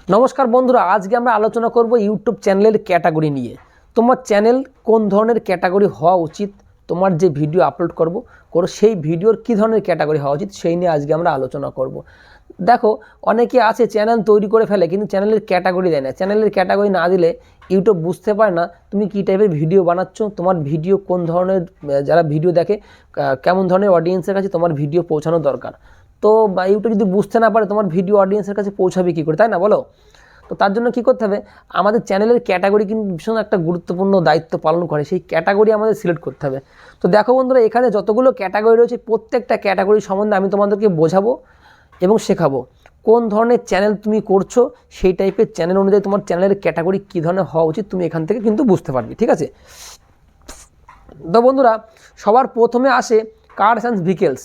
নমস্কার বন্ধুরা, আজকে আমরা আলোচনা করব ইউটিউব চ্যানেলের ক্যাটাগরি নিয়ে। তোমার চ্যানেল কোন ধরনের ক্যাটাগরি হওয়া উচিত, তোমার যে ভিডিও আপলোড করো সেই ভিডিওর কী ধরনের ক্যাটাগরি হওয়া উচিত সেই নিয়ে আজকে আমরা আলোচনা করব। দেখো, অনেকে আছে চ্যানেল তৈরি করে ফেলে কিন্তু চ্যানেলের ক্যাটাগরি দেয় না। চ্যানেলের ক্যাটাগরি না দিলে ইউটিউব বুঝতে পারে না তুমি কী টাইপের ভিডিও বানাচ্ছ, তোমার ভিডিও কোন ধরনের, যারা ভিডিও দেখে কেমন ধরনের অডিয়েন্সের কাছে তোমার ভিডিও পৌঁছানো দরকার। তো ইউটিউব যদি বুঝতে না পারে তোমার ভিডিও অডিয়েন্সের কাছে পৌঁছাবে কী করে, তাই না বলো? তো তার জন্য কী করতে হবে, আমাদের চ্যানেলের ক্যাটাগরি কিন্তু ভীষণ একটা গুরুত্বপূর্ণ দায়িত্ব পালন করে। সেই ক্যাটাগরি আমাদের সিলেক্ট করতে হবে। তো দেখো বন্ধুরা, এখানে যতগুলো ক্যাটাগরি রয়েছে প্রত্যেকটা ক্যাটাগরি সম্বন্ধে আমি তোমাদেরকে বোঝাবো এবং শেখাবো। কোন ধরনের চ্যানেল তুমি করছো সেই টাইপের চ্যানেল অনুযায়ী তোমার চ্যানেলের ক্যাটাগরি কী ধরনের হওয়া উচিত তুমি এখান থেকে কিন্তু বুঝতে পারবে, ঠিক আছে? তো বন্ধুরা, সবার প্রথমে আসে কার্স অ্যান্ড ভেহিকেলস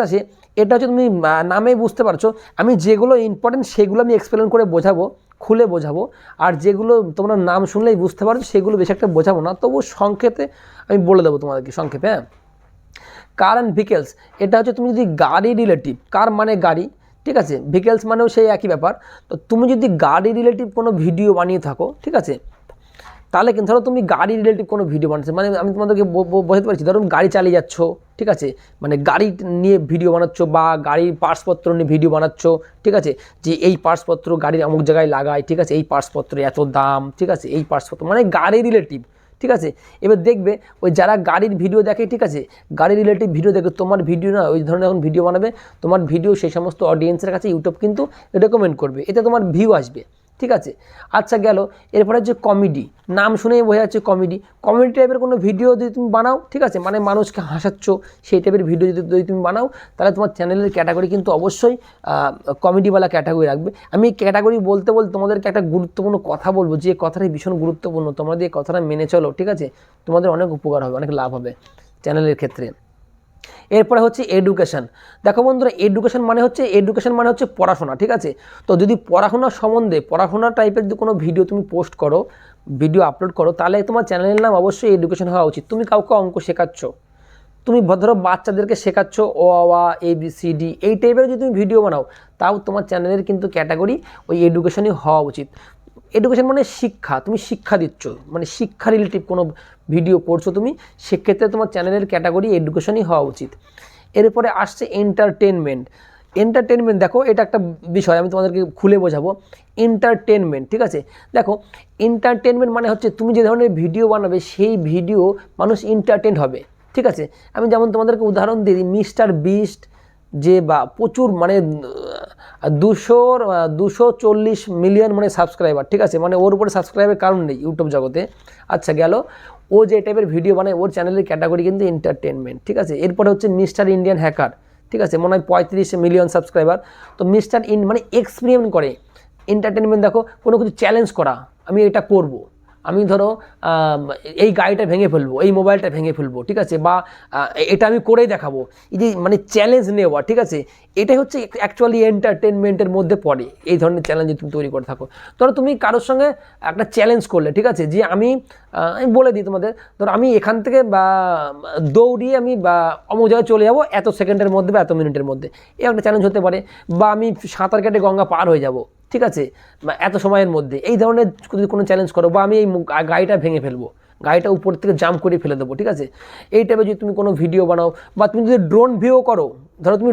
আসে। এটা হচ্ছে, তুমি নামেই বুঝতে পারছো, আমি যেগুলো ইম্পর্টেন্ট সেগুলো আমি এক্সপ্লেন করে বোঝাবো, খুলে বোঝাবো। আর যেগুলো তোমরা নাম শুনলেই বুঝতে পারছো সেগুলো বেশি একটা বোঝাবো না, তবু সংক্ষেপে আমি বলে দেবো তোমাদেরকে সংক্ষেপে। হ্যাঁ, কার অ্যান্ড ভেহিকেলস, এটা হচ্ছে তুমি যদি গাড়ি রিলেটিভ, কার মানে গাড়ি, ঠিক আছে, ভেহিকেলস মানেও সেই একই ব্যাপার। তো তুমি যদি গাড়ি রিলেটিভ কোনো ভিডিও বানিয়ে থাকো, ঠিক আছে, তাহলে কিন্তু ধরো তুমি গাড়ি রিলেটিভ কোনো ভিডিও বানাচ্ছো, মানে আমি তোমাদেরকে বোঝাতে পারছি, ধরো তুমি গাড়ি চালিয়ে যাচ্ছ, ঠিক আছে, মানে গাড়ি নিয়ে ভিডিও বানাচ্ছ বা গাড়ির পার্টসপত্র নিয়ে ভিডিও বানাচ্ছ, ঠিক আছে, যে এই পার্টসপত্র গাড়ির অমুক জায়গায় লাগায়, ঠিক আছে, এই পার্টসপত্রের এত দাম, ঠিক আছে, এই পার্টসপত্র মানে গাড়ি রিলেটিভ, ঠিক আছে। এবার দেখবে ওই যারা গাড়ির ভিডিও দেখে, ঠিক আছে, গাড়ি রিলেটিভ ভিডিও দেখে, তোমার ভিডিও না ওই ধরনের যখন ভিডিও বানাবে, তোমার ভিডিও সেই সমস্ত অডিয়েন্সের কাছে ইউটিউব কিন্তু রেকমেন্ড করবে, এতে তোমার ভিউ আসবে, ঠিক আছে। আচ্ছা গেল, এরপরে হচ্ছে কমেডি, নাম শুনেই বোঝা যাচ্ছে কমেডি টাইপের কোনো ভিডিও যদি তুমি বানাও, ঠিক আছে, মানে মানুষকে হাসাচ্ছ সেই টাইপের ভিডিও যদি তুমি বানাও, তাহলে তোমার চ্যানেলের ক্যাটাগরি কিন্তু অবশ্যই কমেডিওয়ালা ক্যাটাগরি রাখবে। আমি ক্যাটাগরি বলতে তোমাদেরকে একটা গুরুত্বপূর্ণ কথা বলবো, যে কথাটাই ভীষণ গুরুত্বপূর্ণ, তোমরা দিয়ে কথাটা মেনে চলো, ঠিক আছে, তোমাদের অনেক উপকার হবে, অনেক লাভ হবে চ্যানেলের ক্ষেত্রে। এরপরে হচ্ছে এডুকেশন। দেখো বন্ধুরা, এডুকেশন মানে হচ্ছে পড়াশোনা, ঠিক আছে। তো যদি পড়াশোনা টাইপের যদি কোনো ভিডিও তুমি পোস্ট করো, ভিডিও আপলোড করো, তাহলে তোমার চ্যানেলের নাম অবশ্যই এডুকেশন হওয়া উচিত। তুমি কাউকে অঙ্ক শেখাচ্ছ, তুমি ধরো বাচ্চাদেরকে শেখাচ্ছ অ আ ABCD, এই টাইপের যদি তুমি ভিডিও বানাও, তাও তোমার চ্যানেলের কিন্তু ক্যাটাগরি ওই এডুকেশনই হওয়া উচিত। এডুকেশন মানে শিক্ষা, তুমি শিক্ষা দিচ্ছ, মানে শিক্ষা রিলেটিভ কোনো ভিডিও করছো তুমি, সেক্ষেত্রে তোমার চ্যানেলের ক্যাটাগরি এডুকেশনই হওয়া উচিত। এরপরে আসছে এন্টারটেনমেন্ট। দেখো, এটা একটা বিষয় আমি তোমাদেরকে খুলে বোঝাবো। এন্টারটেনমেন্ট, ঠিক আছে, দেখো, এন্টারটেনমেন্ট মানে হচ্ছে তুমি যে ধরনের ভিডিও বানাবে সেই ভিডিও মানুষ এন্টারটেন হবে, ঠিক আছে। আমি যেমন তোমাদেরকে উদাহরণ দিই, মিস্টার বিস্ট যে বা প্রচুর মানে 240 মিলিয়ন মানে সাবস্ক্রাইবার, ঠিক আছে, মানে ওর উপরে সাবস্ক্রাইবের কারণ নেই ইউটিউব জগতে। আচ্ছা গেল, ও যে টাইপের ভিডিও বানায় ওর চ্যানেলের ক্যাটাগরি কিন্তু এন্টারটেনমেন্ট, ঠিক আছে। এরপরে হচ্ছে মিস্টার ইন্ডিয়ান হ্যাকার, ঠিক আছে, মনে হয় 35 মিলিয়ন সাবস্ক্রাইবার। তো মানে এক্সপেরিমেন্ট করে, এন্টারটেনমেন্ট দেখো, কোনো কিছু চ্যালেঞ্জ করা, আমি এটা করব, আমি ধরো এই গাড়িটা ভেঙে ফেলবো, এই মোবাইলটা ভেঙে ফেলবো, ঠিক আছে, বা এটা আমি করেই দেখাবো, এই যে মানে চ্যালেঞ্জ নেওয়া, ঠিক আছে, এটাই হচ্ছে অ্যাকচুয়ালি এন্টারটেনমেন্টের মধ্যে পড়ে। এই ধরনের চ্যালেঞ্জ তুমি তৈরি করে থাকো, ধরো তুমি কারোর সঙ্গে একটা চ্যালেঞ্জ করলে, ঠিক আছে, যে আমি বলে দিই তোমাদের, ধরো আমি এখান থেকে বা দৌড়িয়ে আমি বা অমুক জায়গায় চলে যাবো এত সেকেন্ডের মধ্যে বা এত মিনিটের মধ্যে, এই একটা চ্যালেঞ্জ হতে পারে। বা আমি সাঁতার কেটে গঙ্গা পার হয়ে যাব, ঠিক আছে, এত সময়ের মধ্যে, এই ধরনের যদি কোনো চ্যালেঞ্জ করো, বা আমি এই গাড়িটা ভেঙে ফেলবো, গাড়িটা উপর থেকে জাম্প করে ফেলে দেবো, ঠিক আছে, এই টাইপের যদি তুমি কোনো ভিডিও বানাও, বা তুমি যদি ড্রোন ভিউ করো, ধরো তুমি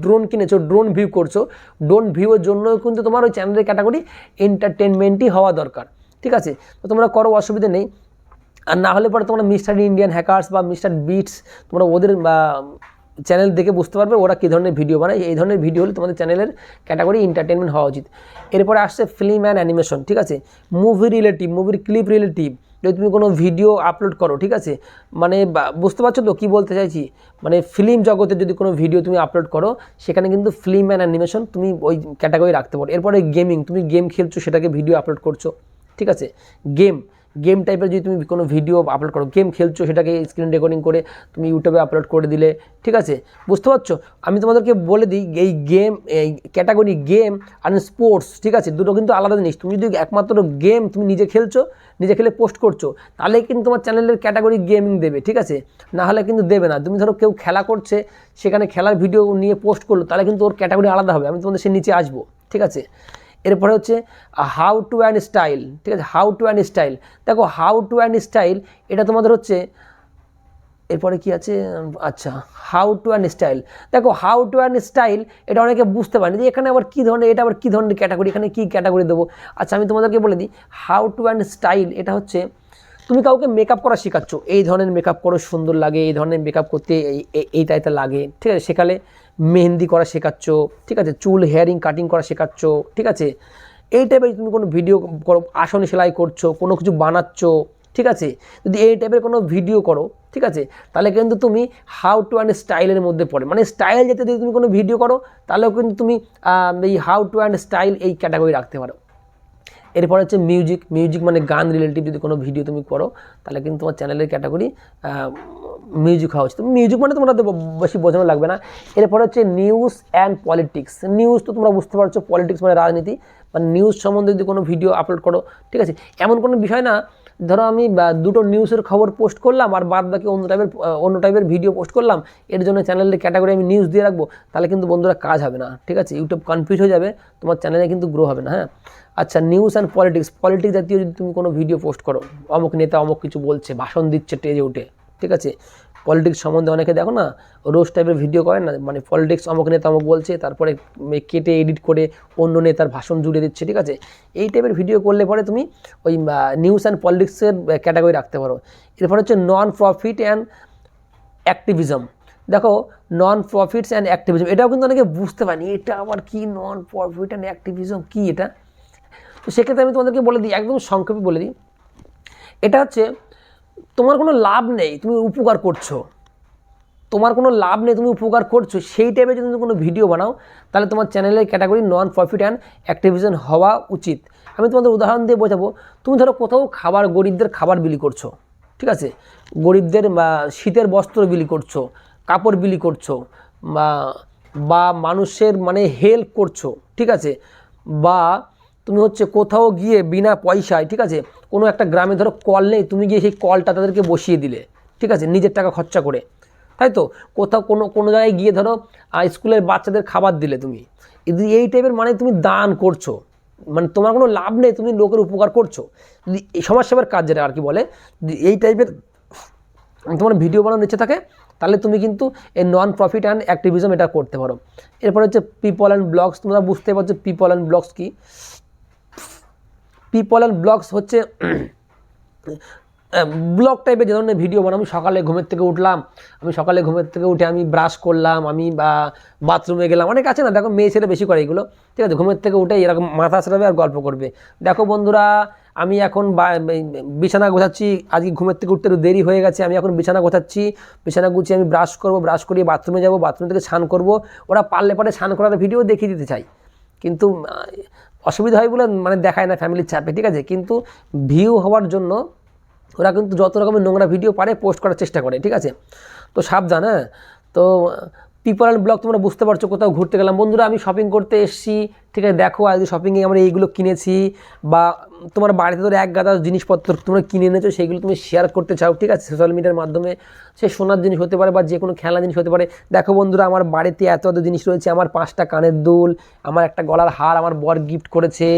ড্রোন কিনেছো, ড্রোন ভিউ করছো, ড্রোন ভিউয়ের জন্য কিন্তু তোমার ওই চ্যানেলের ক্যাটাগরি এন্টারটেনমেন্টই হওয়া দরকার, ঠিক আছে। তো তোমরা করো, অসুবিধা নেই। আর না হলে পরে তোমরা মিস্টার ইন্ডিয়ান হ্যাকার্স বা মিস্টার বিটস, তোমরা ওদের চ্যানেল দেখে বুঝতে পারবে ওরা কী ধরনের ভিডিও বানায়। এই ধরনের ভিডিও হলে তোমাদের চ্যানেলের ক্যাটাগরি এন্টারটেনমেন্ট হওয়া উচিত। এরপরে আসছে ফিল্ম অ্যান্ড অ্যানিমেশন, ঠিক আছে, মুভির ক্লিপ রিলেটিভ যদি তুমি কোনো ভিডিও আপলোড করো, ঠিক আছে, মানে বুঝতে পারছো তো কী বলতে চাইছি, মানে ফিল্ম জগতের যদি কোনো ভিডিও তুমি আপলোড করো, সেখানে কিন্তু ফিল্ম অ্যান্ড অ্যানিমেশন তুমি ওই ক্যাটাগরি রাখতে পারো। এরপরে গেমিং, তুমি গেম খেলছো সেটাকে ভিডিও আপলোড করছো, ঠিক আছে, গেম টাইপের যদি তুমি কোনো ভিডিও আপলোড করো, গেম খেলছো সেটাকে স্ক্রিন রেকর্ডিং করে তুমি ইউটিউবে আপলোড করে দিলে, ঠিক আছে, বুঝতে পারছো। আমি তোমাদেরকে বলে দিই, এই ক্যাটাগরি গেম আর স্পোর্টস, ঠিক আছে, দুটো কিন্তু আলাদা জিনিস। তুমি যদি একমাত্র গেম তুমি নিজে খেলে পোস্ট করছো, তাহলে কিন্তু তোমার চ্যানেলের ক্যাটাগরি গেমিং দেবে, ঠিক আছে, না হলে কিন্তু দেবে না। তুমি ধরো কেউ খেলা করছে, সেখানে খেলার ভিডিও নিয়ে পোস্ট করলো, তাহলে কিন্তু ওর ক্যাটাগরি আলাদা হবে, আমি তোমাদের সে নিচে আসবো, ঠিক আছে। এরপরে হচ্ছে হাউ টু অ্যান্ড স্টাইল, ঠিক আছে, হাউ টু অ্যান্ড স্টাইল। দেখো হাউ টু অ্যান্ড স্টাইল এটা তোমাদের হচ্ছে, এরপরে কি আছে, আচ্ছা হাউ টু অ্যান্ড স্টাইল। দেখো হাউ টু অ্যান্ড স্টাইল এটা অনেকে বুঝতে পারেনি যে এখানে আবার কী ধরনের, এটা আবার কী ধরনের ক্যাটাগরি, এখানে কী ক্যাটাগরি দেবো। আচ্ছা আমি তোমাদেরকে বলে দিই, হাউ টু অ্যান্ড স্টাইল এটা হচ্ছে তুমি কাউকে মেকআপ করা শেখাচ্ছ, এই ধরনের মেকআপ করো সুন্দর লাগে, এই ধরনের মেকআপ করতে এই টাইপের লাগে, ঠিক আছে, সেখানে মেহেন্দি করা শেখাচ্ছ, ঠিক আছে, চুল হেয়ারিং কাটিং করা শেখাচ্ছ, ঠিক আছে, এই টাইপের তুমি কোনো ভিডিও করো, আসনে সেলাই করছো, কোনো কিছু বানাচ্ছ, ঠিক আছে, যদি এই টাইপের কোনো ভিডিও করো, ঠিক আছে, তাহলে কিন্তু তুমি হাউ টু অ্যান্ড স্টাইলের মধ্যে পড়ে, মানে স্টাইল যাতে যদি তুমি কোনো ভিডিও করো তাহলেও কিন্তু তুমি এই হাউ টু অ্যান্ড স্টাইল এই ক্যাটাগরি রাখতে পারো। এরপর হচ্ছে মিউজিক, মিউজিক মানে গান রিলেটিভ যদি কোনো ভিডিও তুমি করো তাহলে কিন্তু তোমার চ্যানেলের ক্যাটাগরি মিউজিক হওয়া উচিত। মিউজিক মানে তোমরা বেশি বোঝানো লাগবে না। এরপর হচ্ছে নিউজ অ্যান্ড পলিটিক্স। নিউজ তো তোমরা বুঝতে পারছো, পলিটিক্স মানে রাজনীতি, মানে নিউজ সম্বন্ধে যদি কোনো ভিডিও আপলোড করো, ঠিক আছে, এমন কোনো বিষয় না ধরো আমি দুটো নিউজের খবর পোস্ট করলাম আর বাদ বাকি অন্য টাইপের ভিডিও পোস্ট করলাম, এর জন্য চ্যানেলের ক্যাটাগরি আমি নিউজ দিয়ে রাখবো, তাহলে কিন্তু বন্ধুরা কাজ হবে না, ঠিক আছে, ইউটিউব কনফিউজ হয়ে যাবে, তোমার চ্যানেলে কিন্তু গ্রো হবে না। হ্যাঁ, আচ্ছা নিউজ অ্যান্ড পলিটিক্স, পলিটিক্স জাতীয় যদি তুমি কোনো ভিডিও পোস্ট করো, অমুক নেতা অমুক কিছু বলছে, ভাষণ দিচ্ছে স্টেজে উঠে, ঠিক আছে, পলিটিক্স সম্বন্ধে অনেকে দেখো না রোজ টাইপের ভিডিও করেন না, মানে পলিটিক্স অমুক নেতা অমুক বলছে, তারপরে কেটে এডিট করে অন্য নেতার ভাষণ জুড়ে দিচ্ছে, ঠিক আছে, এই টাইপের ভিডিও করলে পরে তুমি ওই নিউজ অ্যান্ড পলিটিক্সের ক্যাটাগরি রাখতে পারো। এরপর হচ্ছে নন প্রফিট অ্যান্ড অ্যাক্টিভিজম। দেখো নন প্রফিটস অ্যান্ড অ্যাক্টিভিজম এটাও কিন্তু অনেকে বুঝতে পারেনি, এটা আবার কি নন প্রফিট অ্যান্ড অ্যাক্টিভিজম কী এটা। তো সেক্ষেত্রে আমি তোমাদেরকে বলে দিই, একদম সংক্ষেপে বলে দিই, এটা হচ্ছে তোমার কোনো লাভ নেই, তুমি উপকার করছো, তোমার কোনো লাভ নেই তুমি উপকার করছো, সেই টাইপের যদি তুমি কোনো ভিডিও বানাও তাহলে তোমার চ্যানেলের category non profit and activism হওয়া উচিত। আমি তোমাদের উদাহরণ দিয়ে বোঝাবো, তুমি ধরো কোথাও খাবার, গরিবদের খাবার বিলি করছো, ঠিক আছে, গরিবদের শীতের বস্ত্র বিলি করছো, কাপড় বিলি করছো, বা মানুষের মানে হেল্প করছো, ঠিক আছে, বা তুমি হচ্ছে কোথাও গিয়ে বিনা পয়সায়, ঠিক আছে, কোনো একটা গ্রামে ধরো কল নেই, তুমি গিয়ে সেই কলটা তাদেরকে বসিয়ে দিলে, ঠিক আছে, নিজের টাকা খরচা করে, তাই তো, কোথাও কোনো জায়গায় গিয়ে ধরো স্কুলের বাচ্চাদের খাবার দিলে, তুমি এই টাইপের মানে তুমি দান করছো, মানে তোমার কোনো লাভ নেই, তুমি লোকের উপকার করছো, যদি এই সমাজসেবার কাজ যেটা আর কি বলে, যদি এই টাইপের তোমার ভিডিও বানানোর ইচ্ছে থাকে তাহলে তুমি কিন্তু এই নন প্রফিট অ্যান্ড অ্যাক্টিভিজম এটা করতে পারো। এরপর হচ্ছে পিপল অ্যান্ড ব্লগস, তোমরা বুঝতে পারছো পিপল অ্যান্ড ব্লগস কি। পিপল অ্যান্ড ব্লগস হচ্ছে ব্লগ টাইপের যে ধরনের ভিডিও বানাবো, আমি সকালে ঘুমের থেকে উঠলাম, উঠে আমি ব্রাশ করলাম, আমি বাথরুমে গেলাম, অনেক আছে না, দেখো মেয়ে ছেলে বেশি করে এগুলো, ঠিক আছে, ঘুমের থেকে উঠে এরকম মাথা সারাবে আর গল্প করবে। দেখো বন্ধুরা আমি এখন বিছানা গোছাচ্ছি, আজকে ঘুমের থেকে উঠতে একটু দেরি হয়ে গেছে, আমি এখন বিছানা গোছাচ্ছি, বিছানা গুছিয়ে আমি ব্রাশ করবো, ব্রাশ করিয়ে বাথরুমে যাবো, বাথরুম থেকে স্নান করবো। ওরা পারলে স্নান করার ভিডিও দেখিয়ে দিতে চাই, কিন্তু অসুবিধা হয় বলে মানে দেখায় না ফ্যামিলির চাপে, ঠিক আছে, কিন্তু ভিউ হওয়ার জন্য ওরা কিন্তু যত রকমের নোংরা ভিডিও পারে পোস্ট করার চেষ্টা করে, ঠিক আছে, তো সাবধান। হ্যাঁ, তো পিপল অ্যান্ড ব্লগ তোমরা বুঝতে পারছো, কোথাও ঘুরতে গেলাম, বন্ধুরা আমি শপিং করতে এসেছি, ঠিক আছে, দেখো আজকে শপিংয়ে আমরা এইগুলো কিনেছি, বা তোমার বাড়িতে ধরো এক গাদা জিনিসপত্র তোমরা কিনে এনেছো, সেইগুলো তুমি শেয়ার করতে চাও, ঠিক আছে, সোশ্যাল মিডিয়ার মাধ্যমে, সে সোনার জিনিস হতে পারে বা যে কোনো খেলনা জিনিস হতে পারে। দেখো বন্ধুরা আমার বাড়িতে এত জিনিস রয়েছে, আমার 5টা কানের দুল, আমার একটা গলার হার আমার বর গিফট করেছে,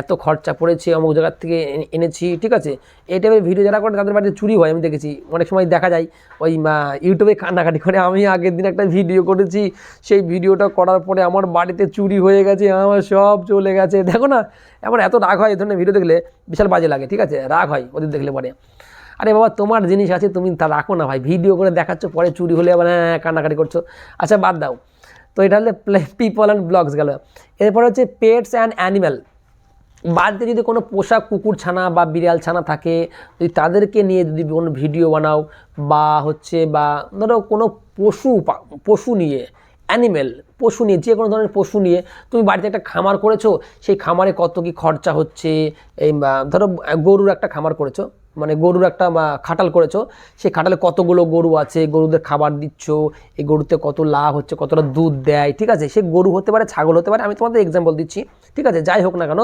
এত খরচা পড়েছে, অমুক জায়গার থেকে এনেছি, ঠিক আছে, এই টাইপের ভিডিও যারা করে তাদের বাড়িতে চুরি হয়, আমি দেখেছি অনেক সময় দেখা যায়, ওই ইউটিউবে কান্নাকাটি করে। আমি আগের দিন একটা ভিডিও করেছি, সেই ভিডিওটা করার পরে আমার বাড়িতে চুরি হয়ে গেছে, আমার সব চলে গেছে। দেখো না, এমন এত রাগ হয় এই ধরনের ভিডিও দেখলে, বিশাল বাজে লাগে, ঠিক আছে, রাগ হয় ওদের দেখলে পরে। আরে বাবা তোমার জিনিস আছে, তুমি তা রাখো না ভাই, ভিডিও করে দেখাচ্ছ, পরে চুরি হলে আবার কান্নাকাটি করছো। আচ্ছা বাদ দাও, তো এটা হলে পিপল অ্যান্ড ব্লগস গেল। এরপর হচ্ছে পেটস অ্যান্ড অ্যানিম্যাল। বাড়িতে যদি কোনো পোষা কুকুর ছানা বা বিড়াল ছানা থাকে, যদি তাদেরকে নিয়ে যদি কোনো ভিডিও বানাও, বা ধরো কোনো পশু নিয়ে, অ্যানিমেল পশু নিয়ে, যে কোনো ধরনের পশু নিয়ে তুমি বাড়িতে একটা খামার করেছো, সেই খামারে কত কী খরচা হচ্ছে, এই ধরো গরুর একটা খামার করেছো, মানে গরুর একটা খাটাল করেছো, সেই খাটালে কতগুলো গরু আছে, গরুদের খাবার দিচ্ছ, এই গরুতে কত লাভ হচ্ছে, কতটা দুধ দেয়, ঠিক আছে, সে গরু হতে পারে, ছাগল হতে পারে, আমি তোমাদের এক্সাম্পল দিচ্ছি, ঠিক আছে, যাই হোক না কেন,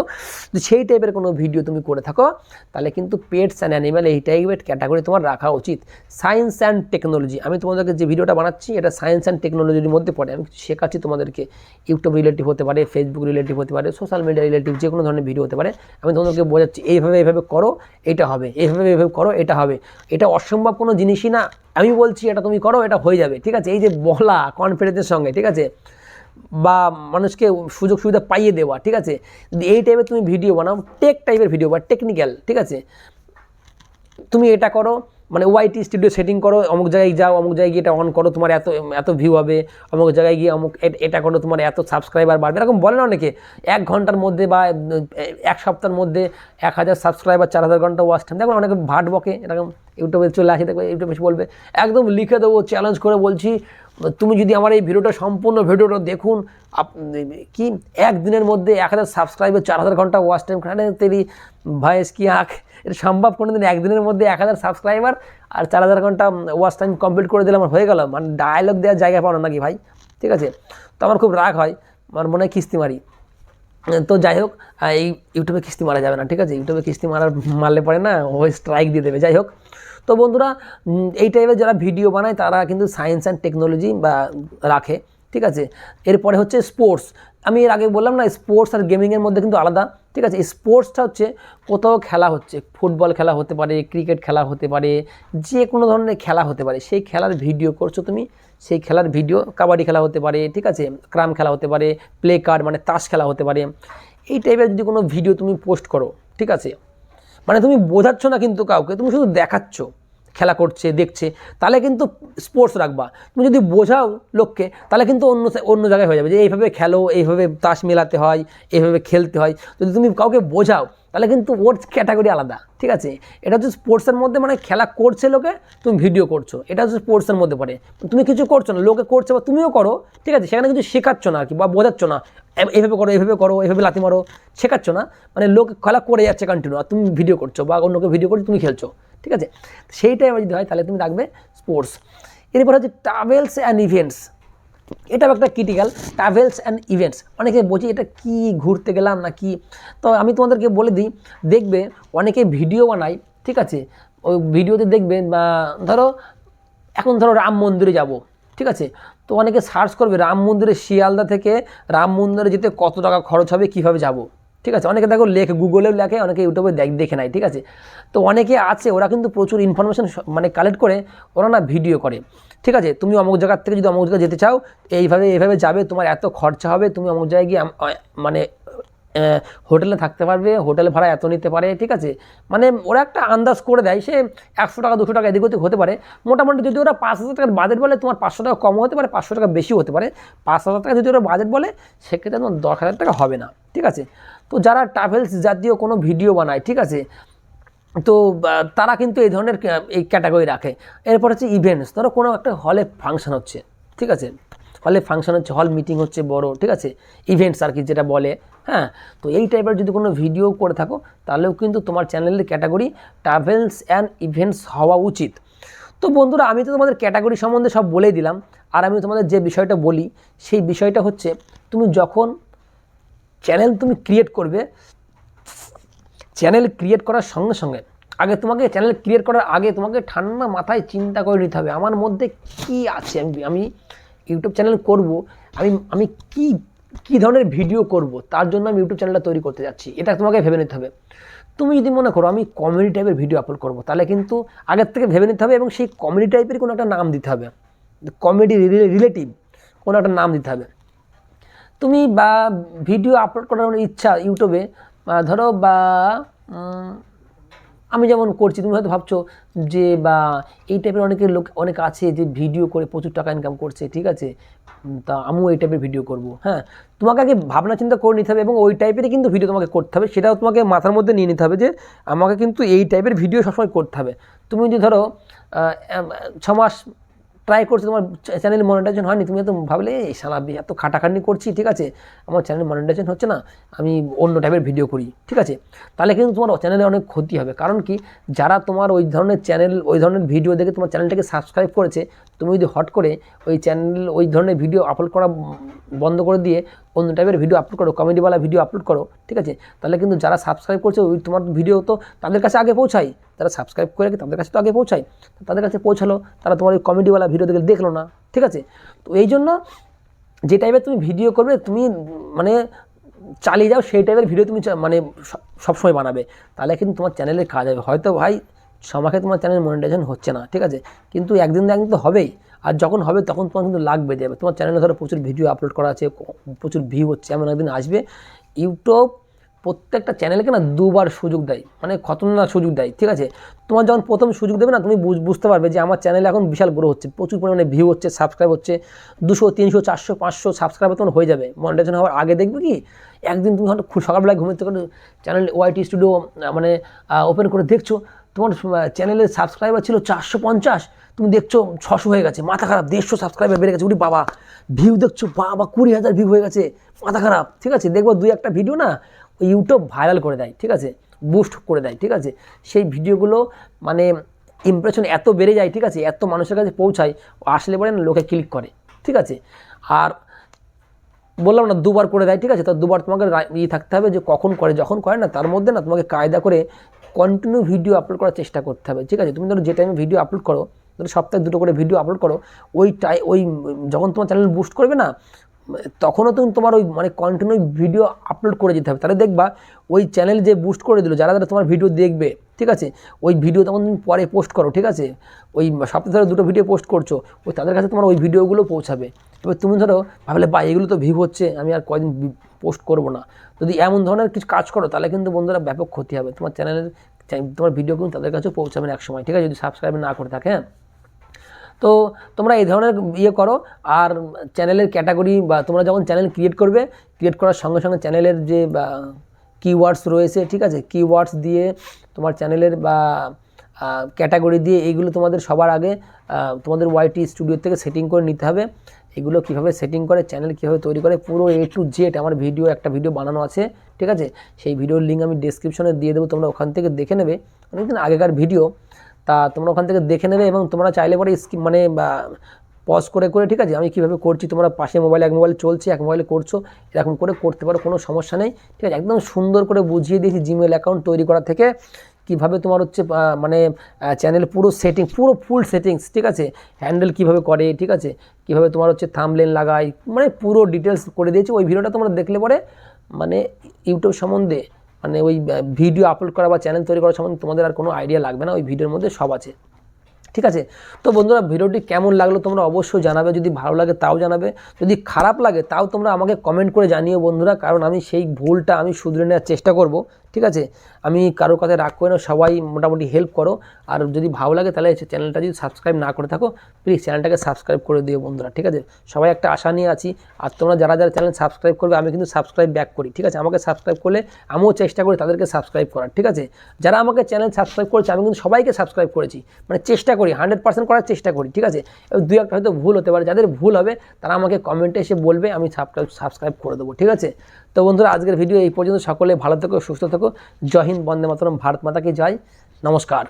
সেই টাইপের কোনো ভিডিও তুমি করে থাকো, তাহলে কিন্তু পেটস অ্যান্ড অ্যানিম্যাল এই টাইপের ক্যাটাগরি তোমার রাখা উচিত। সায়েন্স অ্যান্ড টেকনোলজি, আমি তোমাদেরকে যে ভিডিওটা বানাচ্ছি এটা সায়েন্স অ্যান্ড টেকনোলজির মধ্যে পড়ে, আমি শেখাচ্ছি তোমাদেরকে, ইউটিউব রিলেটিভ হতে পারে, ফেসবুক রিলেটিভ হতে পারে, সোশ্যাল মিডিয়া রিলেটিভ যে কোনো ধরনের ভিডিও হতে পারে, আমি তোমাদেরকে বোঝাচ্ছি এইভাবে করো এটা হবে, এইভাবে করো এটা হবে, এটা অসম্ভব কোনো জিনিসই না, আমি বলছি এটা তুমি করো এটা হয়ে যাবে, ঠিক আছে, এই যে বলা কনফিডেন্সের সঙ্গে, ঠিক আছে, বা মানুষকে সুযোগ সুবিধা পাইয়ে দেওয়া, ঠিক আছে, যদি এই টাইপের তুমি ভিডিও বানাও, টেক টাইপের ভিডিও বা টেকনিক্যাল, ঠিক আছে, তুমি এটা করো, মানে ওয়াইটি স্টুডিও সেটিং করো, অমুক জায়গায় যাও, অমুক জায়গায় গিয়ে এটা অন করো, তোমার এত ভিউ হবে, অমুক জায়গায় গিয়ে অমুক এটা করো, তোমার এত সাবস্ক্রাইবার বাড়বে, এরকম বলে না অনেকে, 1 ঘন্টার মধ্যে বা 1 সপ্তাহের মধ্যে 1000 সাবস্ক্রাইবার, 4000 ঘন্টা ওয়াচ টাইম, দেখো অনেকে ভাট বকে, এরকম ইউটিউবে চলে আসে, দেখবে ইউটিউবে এসে বলবে, একদম লিখে দেবো, চ্যালেঞ্জ করে বলছি, তুমি যদি আমার এই ভিডিওটা সম্পূর্ণ ভিডিওটা দেখুন, কি 1 দিনের মধ্যে 1000 সাবস্ক্রাইবার, 4000 ঘন্টা ওয়াচ টাইম, তেরি ভয়েস কি আঁক, এটা সম্ভব কোনো দিন? 1 দিনের মধ্যে 1000 সাবস্ক্রাইবার আর 4000 ঘন্টা ওয়াচ টাইম কমপ্লিট করে দিলে আমার হয়ে গেল, মানে ডায়লগ দেওয়ার জায়গা পাও না নাকি ভাই, ঠিক আছে, তো আমার খুব রাগ হয়, আমার মনে হয় কিস্তি মারি, তো যাই হোক, এই ইউটিউবে কিস্তি মারা যাবে না, ঠিক আছে, ইউটিউবে কিস্তি মারলে পরে না ওই স্ট্রাইক দিয়ে দেবে, যাই হোক, তো বন্ধুরা এই টাইপের যারা ভিডিও বানায় তারা কিন্তু সায়েন্স অ্যান্ড টেকনোলজি বা রাখে, ঠিক আছে, এরপরে হচ্ছে স্পোর্টস, আমি এর আগে বললাম না স্পোর্টস আর গেমিংয়ের মধ্যে কিন্তু আলাদা, ঠিক আছে, স্পোর্টসটা হচ্ছে কোথাও খেলা হচ্ছে, ফুটবল খেলা হতে পারে, ক্রিকেট খেলা হতে পারে, যে কোনো ধরনের খেলা হতে পারে, সেই খেলার ভিডিও করছো তুমি, সেই খেলার ভিডিও, কাবাডি খেলা হতে পারে, ঠিক আছে, ক্রাম খেলা হতে পারে, প্লে কার্ড মানে তাস খেলা হতে পারে, এই টাইপের যদি কোনো ভিডিও তুমি পোস্ট করো, ঠিক আছে, মানে তুমি বোঝাচ্ছ না কিন্তু কাউকে, তুমি শুধু দেখাচ্ছ খেলা করছে দেখছে, তাহলে কিন্তু স্পোর্টস রাখবা, তুমি যদি বোঝাও লোককে তাহলে কিন্তু অন্য জায়গায় হয়ে যাবে, যে এইভাবে খেলো, এইভাবে তাস মেলাতে হয়, এইভাবে খেলতে হয়, যদি তুমি কাউকে বোঝাও তাহলে কিন্তু ওর ক্যাটাগরি আলাদা, ঠিক আছে, এটা হচ্ছে স্পোর্টসের মধ্যে, মানে খেলা করছে লোকে, তুমি ভিডিও করছো, এটা হচ্ছে স্পোর্টসের মধ্যে পড়ে, তুমি কিছু করছো না, লোকে করছে বা তুমিও করো, ঠিক আছে, সেখানে কিছু শেখাচ্ছ না আর কি, বা বোঝাচ্ছ না, এইভাবে করো, এইভাবে লাথি মারো, শেখাচ্ছ না, মানে লোক খেলা করে যাচ্ছে কন্টিনিউ, আর তুমি ভিডিও করছো বা অন্যকে ভিডিও করছো, তুমি খেলছো, ঠিক আছে, সেইটাই যদি হয় তাহলে তুমি রাখবে স্পোর্টস। এরপর হচ্ছে ট্রাভেলস অ্যান্ড ইভেন্টস, এটাও একটা ক্রিটিক্যাল, ট্রাভেলস অ্যান্ড ইভেন্টস, অনেকে বলছি এটা কি ঘুরতে গেলাম না কি, তো আমি তোমাদেরকে বলে দিই, দেখবে অনেকে ভিডিও বানায়, ঠিক আছে, ওই ভিডিওতে দেখবে ধরো এখন ধরো রাম মন্দিরে যাব, ঠিক আছে, তো অনেকে সার্চ করবে রাম মন্দিরে শিয়ালদা থেকে রাম মন্দিরে যেতে কত টাকা খরচ হবে, কীভাবে যাব, ঠিক আছে, অনেকে দেখো গুগলেও লেখে, অনেকে ইউটিউবে দেখে নেয়, ঠিক আছে, তো অনেকে আছে ওরা কিন্তু প্রচুর ইনফরমেশন মানে কালেক্ট করে ওরা না ভিডিও করে, ঠিক আছে, তুমি অমুক জায়গার থেকে যদি অমুক জায়গায় যেতে চাও, এইভাবে যাবে, তোমার এত খরচা হবে, তুমি অমুক জায়গায় গিয়ে মানে হোটেলে থাকতে পারবে, হোটেল ভাড়া এত নিতে পারে, ঠিক আছে, মানে ওরা একটা আন্দাজ করে দেয়, সে 100 টাকা 200 টাকা এদিক ওদিক হতে পারে, মোটামুটি যদি ওরা 5000 টাকার বাজেট বলে, তোমার 500 টাকা কম হতে পারে, 500 টাকা বেশি হতে পারে, 5000 টাকা যদি ওরা বাজেট বলে, সেক্ষেত্রে তোমার 10,000 টাকা হবে না, ঠিক আছে, তো যারা ট্রাভেলস জাতীয় কোনো ভিডিও বানায়, ঠিক আছে, তো তারা কিন্তু এই ধরনের এই ক্যাটাগরি রাখে। এরপর হচ্ছে ইভেন্টস, ধরো কোনো একটা হলে ফাংশন হচ্ছে, ঠিক আছে, হলে ফাংশন হচ্ছে, হল মিটিং হচ্ছে বড়, ঠিক আছে, ইভেন্টস আর কি যেটা বলে, হ্যাঁ, তো এই টাইপের যদি কোনো ভিডিও করে থাকো তাহলেও কিন্তু তোমার চ্যানেলের ক্যাটাগরি ট্রাভেলস অ্যান্ড ইভেন্টস হওয়া উচিত। তো বন্ধুরা আমি তো তোমাদের ক্যাটাগরি সম্বন্ধে সব বলেই দিলাম, আর আমি তোমাদের যে বিষয়টা বলি সেই বিষয়টা হচ্ছে, তুমি যখন চ্যানেল তুমি ক্রিয়েট করবে, চ্যানেল ক্রিয়েট করার সঙ্গে সঙ্গে আগে তোমাকে চ্যানেল ক্রিয়েট করার আগে তোমাকে ঠান্ডা মাথায় চিন্তা করে নিতে হবে, আমার মধ্যে কি আছে, আমি ইউটিউব চ্যানেল করব, আমি কি ধরনের ভিডিও করব, তার জন্য আমি ইউটিউব চ্যানেলটা তৈরি করতে যাচ্ছি, এটা তোমাকে ভেবে নিতে হবে। তুমি যদি মনে করো আমি কমেডি টাইপের ভিডিও আপলোড করব, তাহলে কিন্তু আগের থেকে ভেবে নিতে হবে, এবং সেই কমেডি টাইপের কোনো একটা নাম দিতে হবে, কমেডি রিলেটিভ কোনো একটা নাম দিতে হবে। তুমি বা ভিডিও আপলোড করার ইচ্ছা ইউটিউবে, ধরো বা আমি যেমন করছি, তুমি হয়তো ভাবছো যে বা এই টাইপের অনেক আছে যে ভিডিও করে প্রচুর টাকা ইনকাম করছে, ঠিক আছে, তা আমিও এই টাইপের ভিডিও করব, হ্যাঁ, তোমাকে আগে ভাবনা চিন্তা করে নিতে হবে, এবং ওই টাইপেরই কিন্তু ভিডিও তোমাকে করতে হবে, সেটাও তোমাকে মাথার মধ্যে নিয়ে নিতে হবে যে আমাকে কিন্তু এই টাইপের ভিডিও সবসময় করতে হবে। তুমি যদি ধরো 6 মাস ট্রাই করছো, তোমার চ্যানেল মনিটাইজেশন হয়নি, তুমি তো ভাবলে এই শালা এত খাটাখাটনি করছি, ঠিক আছে, আমার চ্যানেল মনিটাইজেশন হচ্ছে না, আমি অন্য টাইপের ভিডিও করি, ঠিক আছে, তাহলে কিন্তু তোমার চ্যানেলে অনেক ক্ষতি হবে। কারণ কি, যারা তোমার ওই ধরনের চ্যানেল, ওই ধরনের ভিডিও দেখে তোমার চ্যানেলটাকে সাবস্ক্রাইব করেছে, তুমি যদি হট করে ওই চ্যানেল, ওই ধরনের ভিডিও আপলোড করা বন্ধ করে দিয়ে অন্য টাইপের ভিডিও আপলোড করো, কমেডিওয়ালা ভিডিও আপলোড করো, ঠিক আছে, তাহলে কিন্তু যারা সাবস্ক্রাইব করছে ওই তোমার ভিডিও তো তাদের কাছে আগে পৌঁছায়, যারা সাবস্ক্রাইব করে তাদের কাছে তো আগে পৌঁছায়, তাদের কাছে পৌঁছালো, তারা তোমার ওই কমেডিওয়ালা ভিডিও দেখলো না, ঠিক আছে। তো এই জন্য যে টাইপের তুমি ভিডিও করবে, তুমি মানে চালিয়ে যাও সেই টাইপের ভিডিও তুমি মানে সবসময় বানাবে, তাহলে কিন্তু তোমার চ্যানেলে কাজ হবে। হয়তো ভাই সমাজে তোমার চ্যানেল মনিটাইজেশন হচ্ছে না, ঠিক আছে, কিন্তু একদিন না একদিন তো হবেই, আর যখন হবে তখন তোমার কিন্তু লাগ বেঁধে যাবে। তোমার চ্যানেলে ধরো প্রচুর ভিডিও আপলোড করা আছে, প্রচুর ভিউ হচ্ছে, এমন একদিন আসবে ইউটিউব প্রত্যেকটা চ্যানেলকে না দুবার সুযোগ দেয়, মানে খতরনাক সুযোগ দেয়, ঠিক আছে। তোমার যখন প্রথম সুযোগ দেবে না, তুমি বুঝতে পারবে যে আমার চ্যানেলে এখন বিশাল গ্রো হচ্ছে, প্রচুর পরিমাণে ভিউ হচ্ছে, সাবস্ক্রাইব হচ্ছে, 200, 300, 400, 500 সাবস্ক্রাইবার তোমার হয়ে যাবে। মনিটাইজেশন হওয়ার আগে দেখবে কি, একদিন তুমি হয়তো সকালবেলায় ঘুমোতে করে চ্যানেল ওয়াইটি স্টুডিও মানে ওপেন করে দেখছো, তোমার চ্যানেলের সাবস্ক্রাইবার ছিল 450, তুমি দেখছো 600 হয়ে গেছে, মাথা খারাপ, 150 সাবস্ক্রাইবার বেড়ে গেছে, উনি বাবা, ভিউ দেখছো বাবা 20,000 ভিউ হয়ে গেছে, মাথা খারাপ, ঠিক আছে। দেখবো 2-1টা ভিডিও না ইউটিউব ভাইরাল করে দেয়, ঠিক আছে, বুস্ট করে দেয়, ঠিক আছে, সেই ভিডিওগুলো মানে ইমপ্রেশন এত বেড়ে যায়, ঠিক আছে, এত মানুষের কাছে পৌঁছায়, আসলে পরে না লোকে ক্লিক করে, ঠিক আছে। আর বললাম না দুবার করে দেয়, ঠিক আছে, তো দুবার তোমাকে থাকতে হবে যে কখন করে, যখন করে না তার মধ্যে না তোমাকে কায়দা করে কন্টিনিউ ভিডিও আপলোড করার চেষ্টা করতে হবে, ঠিক আছে। তুমি ধরো যে টাইমে ভিডিও আপলোড করো, ধরো সপ্তাহে 2টো করে ভিডিও আপলোড করো, ওই যখন তোমার চ্যানেল বুস্ট করবে না, তখনও তুমি তোমার ওই মানে কন্টিনিউ ভিডিও আপলোড করে যেতে হবে, তাহলে দেখবা ওই চ্যানেল যে বুস্ট করে দিল, যারা যারা তোমার ভিডিও দেখবে, ঠিক আছে, ওই ভিডিও তখন তুমি পরে পোস্ট করো, ঠিক আছে, ওই সপ্তাহে ধরো 2টো ভিডিও পোস্ট করছো, ওই তাদের কাছে তোমার ওই ভিডিওগুলো পৌঁছাবে। এবার তুমি ধরো ভাবলে বা এগুলো তো ভিউ হচ্ছে, আমি আর কয়দিন পোস্ট করবো না, যদি এমন ধরনের কিছু কাজ করো তাহলে কিন্তু বন্ধুরা ব্যাপক ক্ষতি হবে, তোমার চ্যানেলের তোমার ভিডিও কিন্তু তাদের কাছেও পৌঁছাবে না এক সময়, ঠিক আছে, যদি সাবস্ক্রাইব না করে থাকে। হ্যাঁ, তো তোমরা এই ধরনের ইয়ে করো। আর চ্যানেলের ক্যাটাগরি বা তোমরা যখন চ্যানেল ক্রিয়েট করবে, ক্রিয়েট করার সঙ্গে সঙ্গে চ্যানেলের যে কিওয়ার্ডস রয়েছে, ঠিক আছে, কিওয়ার্ডস দিয়ে তোমার চ্যানেলের বা ক্যাটাগরি দিয়ে এইগুলো তোমাদের সবার আগে তোমাদের ওয়াইটি স্টুডিও থেকে সেটিং করে নিতে হবে। এগুলো কীভাবে সেটিং করে, চ্যানেল কীভাবে তৈরি করে, পুরো A to Z আমার একটা ভিডিও বানানো আছে, ঠিক আছে, সেই ভিডিওর লিঙ্ক আমি ডেসক্রিপশনে দিয়ে দেবো, তোমরা ওখান থেকে দেখে নেবে, অনেকদিন আগেকার ভিডিও, তা তোমরা ওখান থেকে দেখে নেবে, এবং তোমরা চাইলে পরে মানে পজ করে করে, ঠিক আছে, আমি কীভাবে করছি, তোমরা পাশে মোবাইলে এক মোবাইলে চলছে, এক মোবাইলে করছো, এরকম করে করতে পারো, কোনো সমস্যা নেই, ঠিক আছে। একদম সুন্দর করে বুঝিয়ে দিয়েছি জিমেল অ্যাকাউন্ট তৈরি করা থেকে কীভাবে তোমার হচ্ছে মানে চ্যানেল পুরো সেটিং, পুরো ফুল সেটিংস, ঠিক আছে, হ্যান্ডেল কীভাবে করে, ঠিক আছে, কীভাবে তোমার হচ্ছে থাম্বনেল লাগাই, মানে পুরো ডিটেলস করে দিয়েছি। ওই ভিডিওটা তোমরা দেখলে পরে মানে ইউটিউব সম্বন্ধে, মানে ওই ভিডিও আপলোড করা বা চ্যানেল তৈরি করার সম্বন্ধে তোমাদের আর কোনো আইডিয়া লাগবে না, ওই ভিডিওর মধ্যে সব আছে, ঠিক আছে। তো বন্ধুরা ভিডিওটি কেমন লাগলো তোমরা অবশ্যই জানাবে, যদি ভালো লাগে তাও জানাবে, যদি খারাপ লাগে তাও তোমরা আমাকে কমেন্ট করে জানিও বন্ধুরা, কারণ আমি সেই ভুলটা আমি শুধরে নেওয়ার চেষ্টা করব, ঠিক আছে। আমি কারোর কথায় রাগ করে না, সবাই মোটামুটি হেল্প করো, আর যদি ভালো লাগে তাহলে চ্যানেলটা যদি সাবস্ক্রাইব না করে থাকো প্লিজ চ্যানেলটাকে সাবস্ক্রাইব করে দিও বন্ধুরা, ঠিক আছে। সবাই একটা আশা নিয়ে আছি, আর তোমরা যারা যারা চ্যানেল সাবস্ক্রাইব করবে আমি কিন্তু সাবস্ক্রাইব ব্যাক করি, ঠিক আছে, আমাকে সাবস্ক্রাইব করলে আমিও চেষ্টা করি তাদেরকে সাবস্ক্রাইব করার, ঠিক আছে। যারা আমাকে চ্যানেল সাবস্ক্রাইব করেছে আমি কিন্তু সবাইকে সাবস্ক্রাইব করেছি, মানে চেষ্টা করি 100% করার চেষ্টা করি, ঠিক আছে। এবার 2-1টা হয়তো ভুল হতে পারে, যাদের ভুল হবে তারা আমাকে কমেন্টে এসে বলবে, আমি সাবস্ক্রাইব করে দেবো, ঠিক আছে। তো বন্ধুরা আজকের ভিডিও এই পর্যন্ত, সকলে ভালো থেকো, সুস্থ থেকো, জয় হিন্দ, বন্দে মাতরম, ভারত মাতা কি জয়, নমস্কার।